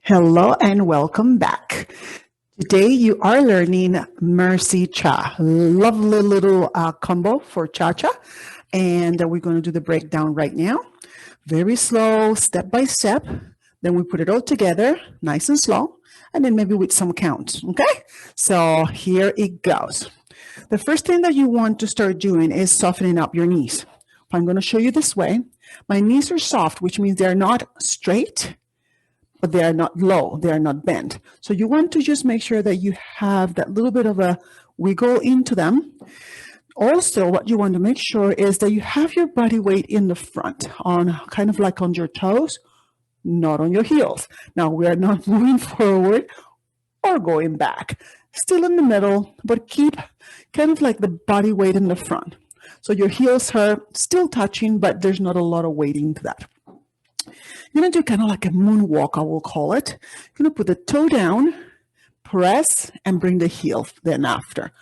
Hello and welcome back. Today you are learning Merci Cha, lovely little combo for cha-cha, and we're going to do the breakdown right now. Very slow, step by step. Then we put it all together, nice and slow, and then maybe with some counts, okay? So here it goes. The first thing that you want to start doing is softening up your knees. I'm going to show you this way. My knees are soft, which means they're not straight, but they are not low, they are not bent. So you want to just make sure that you have that little bit of a wiggle into them. Also, what you want to make sure is that you have your body weight in the front, on kind of like on your toes, not on your heels. Now, we are not moving forward or going back. Still in the middle, but keep kind of like the body weight in the front. So your heels are still touching, but there's not a lot of weight into that. You're going to do kind of like a moonwalk, I will call it. You're going to put the toe down, press, and bring the heel then after.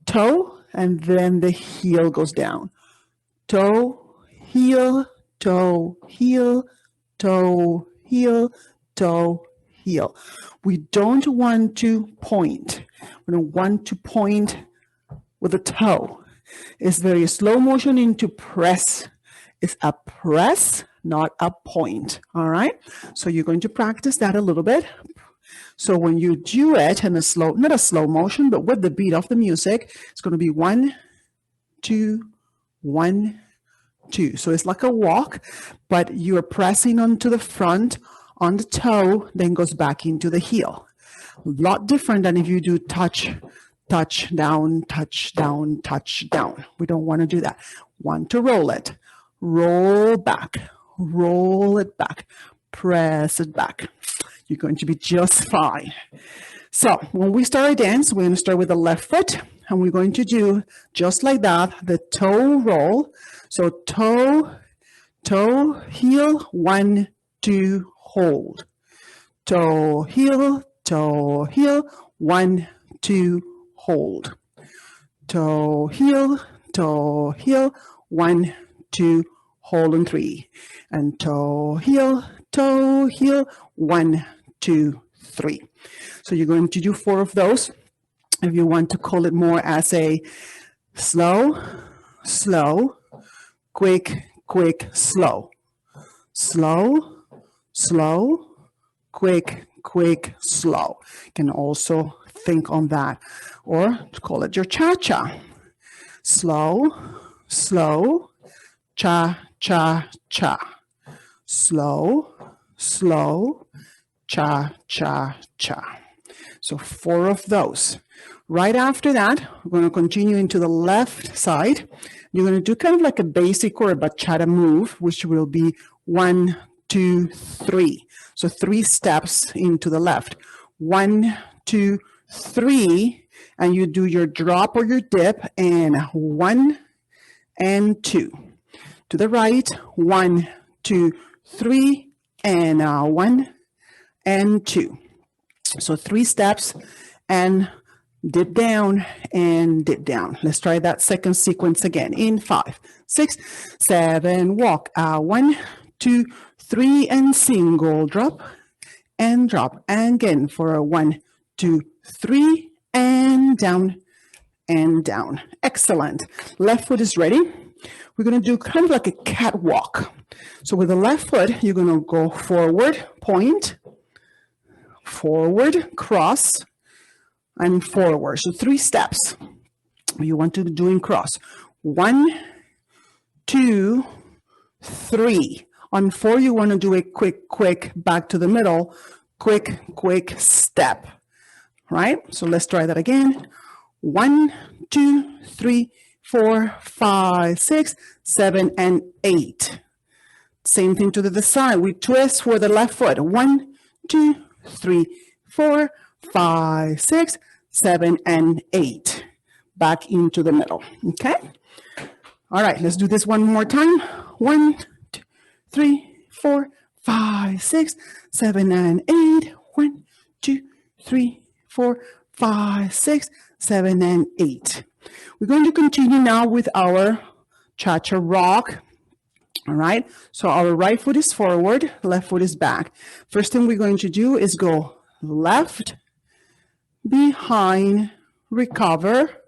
Toe, and then the heel goes down. Toe, heel, toe, heel, toe, heel, toe, heel. We don't want to point. We don't want to point with the toe. It's very slow motion into press. It's a press, not a point, all right? So you're going to practice that a little bit. So when you do it in a slow, not a slow motion, but with the beat of the music, it's going to be 1, 2, 1, 2. So it's like a walk, but you're pressing onto the front on the toe, then goes back into the heel. A lot different than if you do touch, touch, down, touch, down, touch, down. We don't want to do that. Want to roll it. Roll back, roll it back, press it back. You're going to be just fine. So when we start a dance, we're going to start with the left foot, and we're going to do just like that, the toe roll. So toe, toe, heel, 1, 2, hold. Toe, heel, 1, 2, hold. Toe, heel, 1, 2, hold on 3. And toe, heel, 1, 2, 3. So you're going to do 4 of those. If you want to call it more as a slow, slow, quick, quick, slow. Slow, slow, quick, quick, slow. You can also think on that. Or call it your cha-cha. Slow, slow, cha, cha, cha. Slow, slow, cha, cha, cha. So 4 of those. Right after that, we're going to continue into the left side. You're going to do kind of like a basic or a bachata move, which will be 1, 2, 3. So 3 steps into the left. 1, 2, 3. And you do your drop or your dip, and 1 and 2. To the right, 1, 2, 3, and 1 and 2. So 3 steps and dip down and dip down. Let's try that second sequence again. In 5, 6, 7, walk. 1, 2, 3, and single drop and drop. And again for a 1, 2, 3, and down and down. Excellent. Left foot is ready. We're going to do kind of like a catwalk. So with the left foot, you're going to go forward, point, forward, cross, and forward. So 3 steps. You want to do in cross. 1, 2, 3. On 4, you want to do a quick, quick back to the middle, quick, quick step. Right? So let's try that again. 1, 2, 3, 4, 5, 6, 7, and 8. Same thing to the other side. We twist for the left foot. 1, 2, 3, 4, 5, 6, 7, and 8. Back into the middle. Okay? All right, let's do this one more time. 1, 2, 3, 4, 5, 6, 7, and 8. 1, 2, 3, 4, 5, 6, 7, and 8. We're going to continue now with our cha-cha rock. All right. So our right foot is forward, left foot is back. First thing we're going to do is go left, behind, recover,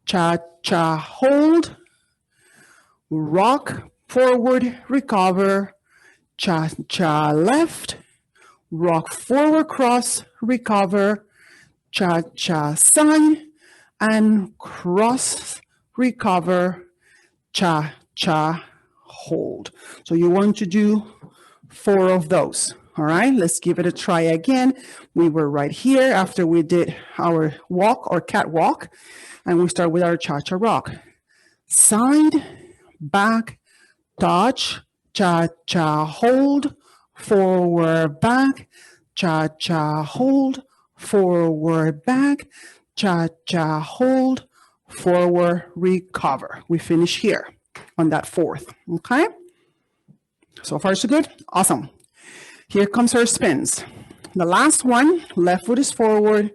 cha-cha, hold, rock, forward, recover, cha-cha, left, rock, forward, cross, recover, cha-cha, side, and cross, recover, cha-cha, hold. So you want to do 4 of those. All right, let's give it a try again. We were right here after we did our walk or catwalk, and we start with our cha-cha rock. Side, back, touch, cha-cha, hold, forward, back, cha-cha, hold, forward, back, cha-cha, hold, forward, recover. We finish here on that 4th, okay? So far so good? Awesome. Here comes our spins. The last one, left foot is forward,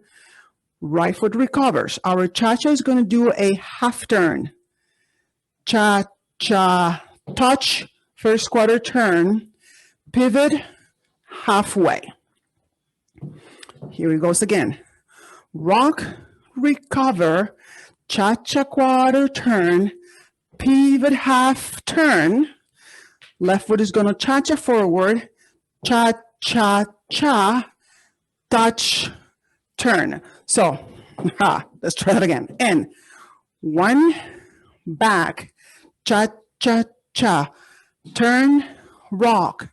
right foot recovers. Our cha-cha is going to do a half turn. Cha-cha, touch, first quarter turn, pivot, halfway. Here it goes again. Rock, recover, cha-cha quarter turn, pivot half turn. Left foot is going to cha-cha forward, cha-cha-cha, touch, turn. So, let's try that again. And 1, back, cha-cha-cha, turn, rock,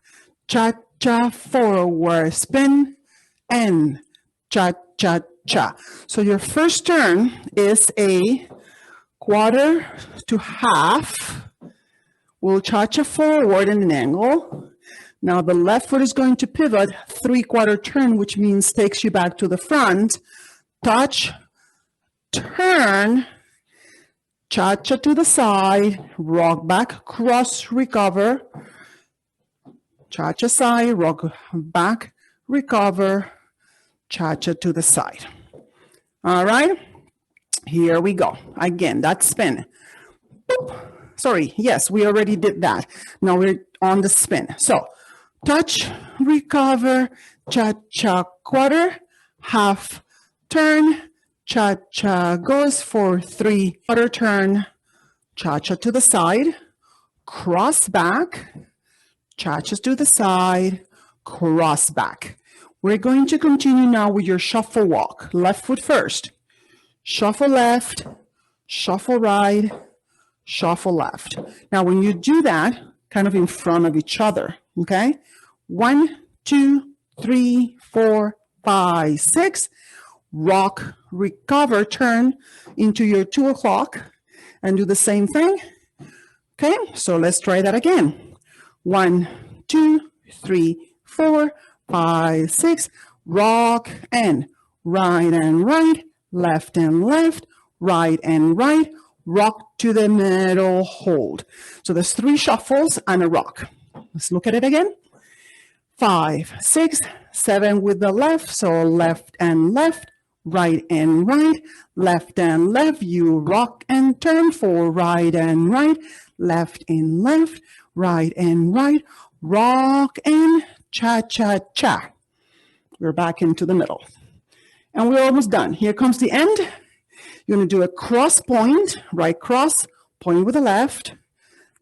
cha-cha forward, spin, and cha-cha-cha. So your first turn is a quarter to half. We'll cha-cha forward in an angle. Now the left foot is going to pivot 3/4 turn, which means takes you back to the front. Touch, turn, cha-cha to the side, rock back, cross, recover. Cha-cha side, rock back, recover, cha-cha to the side. All right, here we go. Again, that spin. Boop. Sorry, yes, we already did that. Now we're on the spin. So, touch, recover, cha-cha quarter, half turn, cha-cha goes for 3/4 turn, cha-cha to the side, cross back, cha-cha to the side, cross back. We're going to continue now with your shuffle walk. Left foot first. Shuffle left, shuffle right, shuffle left. Now, when you do that, kind of in front of each other, okay? 1, 2, 3, 4, 5, 6. Rock, recover, turn into your 2 o'clock and do the same thing. Okay, so let's try that again. 1, 2, 3, 4, 5, 6. Rock and right, left and left, right and right, rock to the middle, hold. So there's 3 shuffles and a rock. Let's look at it again. 5, 6, 7 with the left, so left and left, right and right, left and left. You rock and turn for right and right, left and left, right and right, rock and cha-cha-cha. We're back into the middle. And we're almost done. Here comes the end. You're going to do a cross point, right cross, point with the left,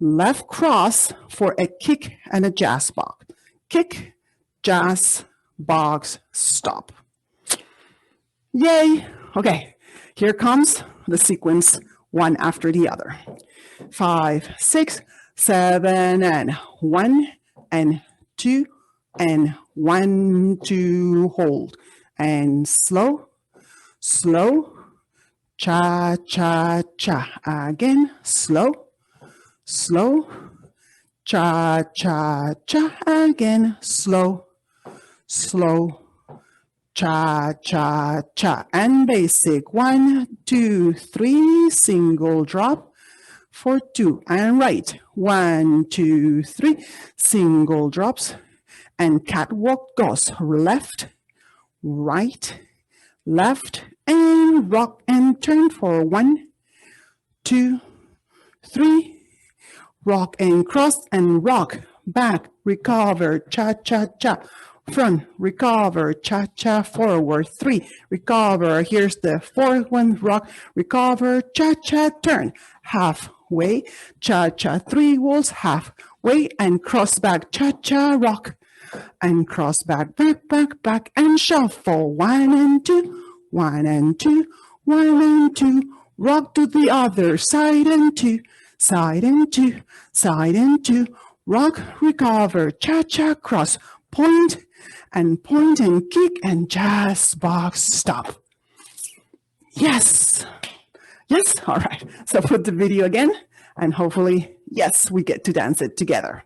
left cross for a kick and a jazz box. Kick, jazz, box, stop. Yay. Okay, here comes the sequence, one after the other. 5, 6, 7, and 1, and 2, and 1, 2, hold. And slow, slow, cha, cha, cha. Again, slow, slow, cha, cha, cha. Again, slow, slow, cha, cha, cha. And basic, 1, 2, 3, single drop for 2. And right, 1, 2, 3, single drops. And catwalk goes left, right, left, and rock and turn for 1, 2, 3, rock and cross and rock, back, recover, cha-cha-cha, front, recover, cha-cha, forward, 3, recover, here's the 4th one, rock, recover, cha-cha, turn, halfway, cha-cha, 3 walls, halfway, and cross back, cha-cha, rock, and cross back, back, back, back, and shuffle, 1 and 2, 1 and 2, 1 and 2, rock to the other side and 2, side and 2, side and 2, rock, recover, cha-cha, cross, point and kick and jazz box, stop. Yes. Yes, all right. So put the video again and hopefully, yes, we get to dance it together.